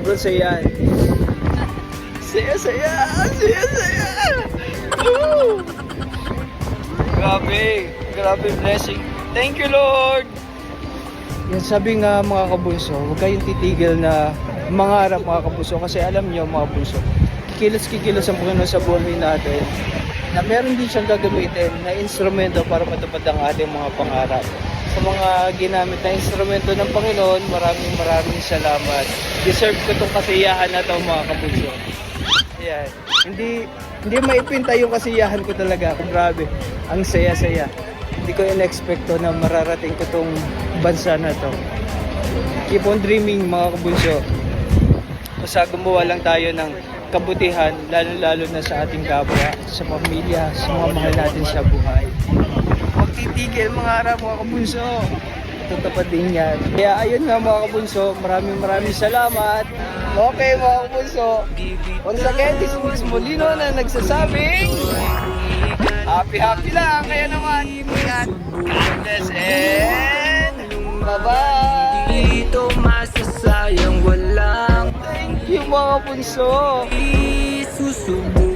Sobrang saya. Saya. Woo! Grabe blessing. Thank you, Lord. Yan, sabi nga mga kabunso, huwag kayong titigil na mangarap mga kabunso, kasi alam niyo mga kabunso, kikilos ang Panginoon sa buhay natin, na meron din siyang gagamitin na instrumento para matupad ang ating mga pangarap. Sa mga ginamit na instrumento ng Panginoon, maraming salamat. Deserve ko itong kasiyahan na ito mga kabunso. Yan. Hindi maipinta yung kasiyahan ko talaga. Grabe, ang saya-saya. Hindi ko in-expect to na mararating ko tong bansa na to. Keep on dreaming mga kabunso. Basta gumawa lang tayo ng kabutihan, lalo na sa ating kapwa, sa pamilya, sa mga mahal natin sa buhay. Huwag titigil mangarap mga kabunso. Tutupad din yan. Kaya ayun nga mga kabunso, maraming salamat. Okay mga kabunso, once again, this is Molino na nagsasabing happy lang. Kaya naman, ingat. God bless and bye-bye. Dito masasayang walang Thank you mga kabunso. isusubok.